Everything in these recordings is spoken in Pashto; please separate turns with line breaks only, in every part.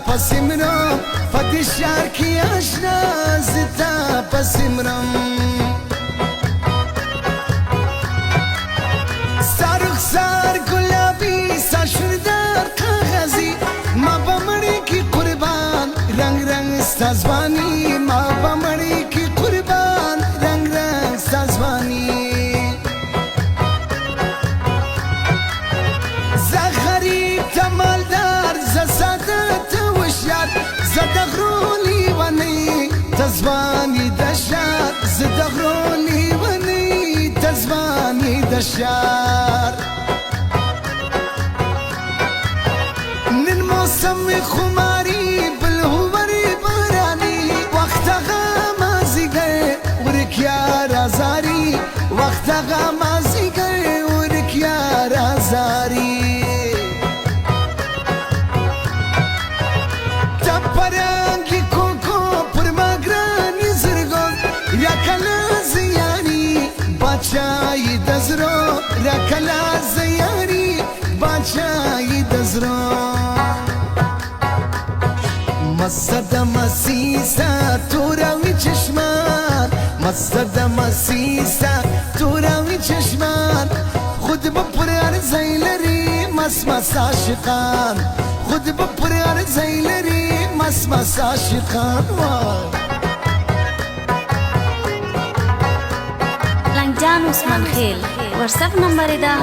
پسمرم فدی شهر کی آشنا زتا پسمرم سارخ سار گلابی ساشردار کاغذی ما بمڑی کی قربان رنگ رنگ سازوانی ما بمڑی کی قربان رنگ رنگ سازوانی تزواني دشار زدغروني وني تزواني دشار من موسم خماري بالهوري باراني وقتها مازي گئے ورك يا رازاري وقتها مازي گئے ورك يا رازاري تپرانگی باچای دزرو رکلا زیاری باچای دزرو مصد مسیسا تو روی چشمان مصد مسیسا تو روی چشمان خود بپر ارزی لری مس عاشقان خود بپر ارزی لری مس عاشقان
جان عثمان خیل WhatsApp نمبر دا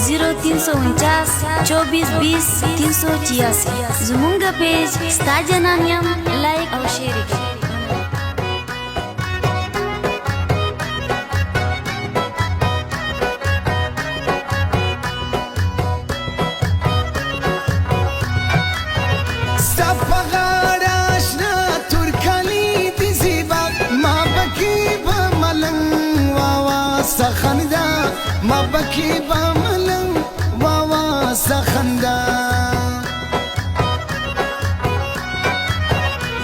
0349 24 20 386 زمونگا پیج ستا جنانیم لائک او شیئر کی
سخندا ما بکی باملم واوا سخندا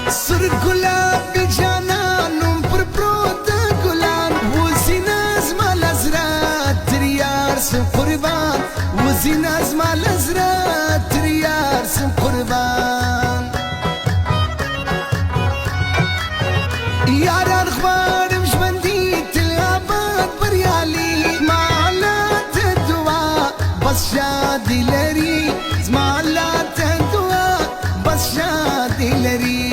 سر گلاب جانانم پر پروت گلان وزی ناز مال ازرات تریار سم قربان وزی ناز مال ازرات تریار سم قربان یاران خوارم جبندی بس شادي لري زمالات دوا بس شادي لري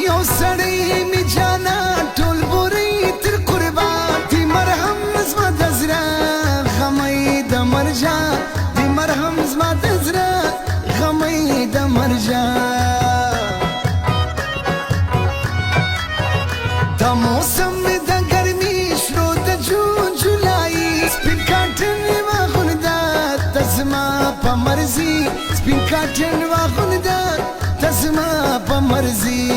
يو سړی می جانا ټول بوري تر قربان دي مرهم زما دزرا غمي د مرجان دي مرهم زما دزرا غمي د مرجان د موسم مرضی سپین کاٹن واخون دا تزما پا مرضی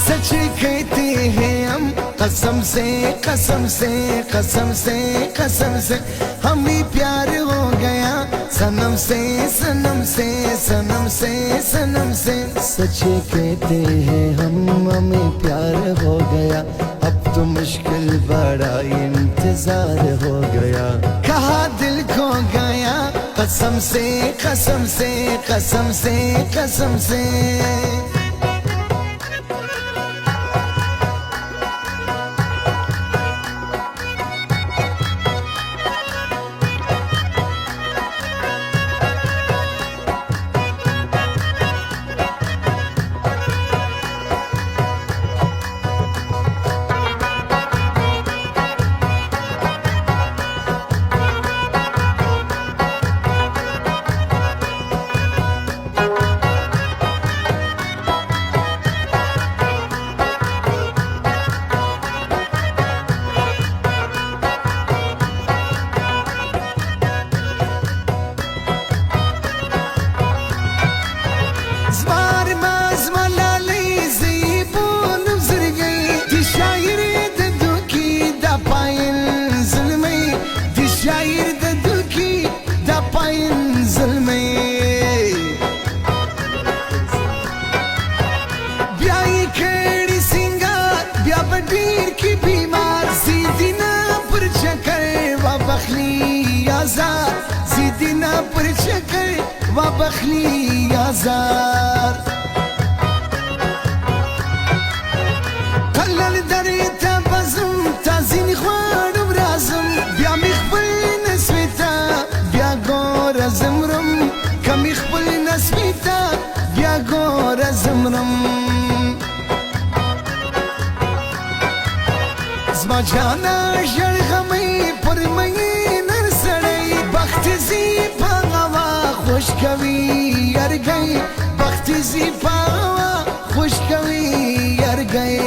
سچ کہتے ہیں ہم قسم سے قسم سے قسم سے قسم سے ہمیں پیار ہو گیا سنم سے سنم سے سنم سے سنم سے سچ کہتے ہیں ہم ہمیں پیار ہو گیا اب تو مشکل بڑا انتظار ہو گیا کہا دل کھو گیا قسم سے قسم سے قسم سے قسم سے مینا پر چکر و بخلی آزار قلل دری تا بزم تا زین خوارم رازم بیا میخبل نسویتا بیا گور زمرم که میخبل نسویتا بیا گور زمرم زما جانا ژړغمۍ پر مې نرسړی بخت زی په هوا خوش کوي یرګی بخت زی په هوا خوش کوي یرګی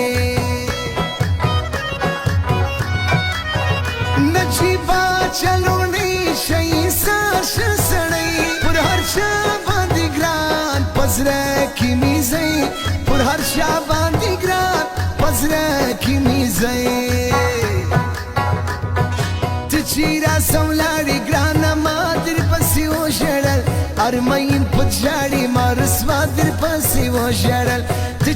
نجیبا چلونی شي ساش سړی پر هر چا باندې ګران پزره کی میزي پر هر چا باندې ګران پزره کی میزي چیرا سولاری گرانا ما در پسی و شرل ارمین پچاری ما رسوا در پسی و شرل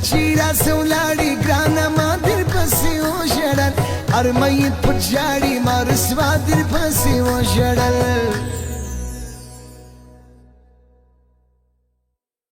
چیرا سولاری گرانا ما در پسی و شرل ارمین پچاری ما رسوا در پسی و شرل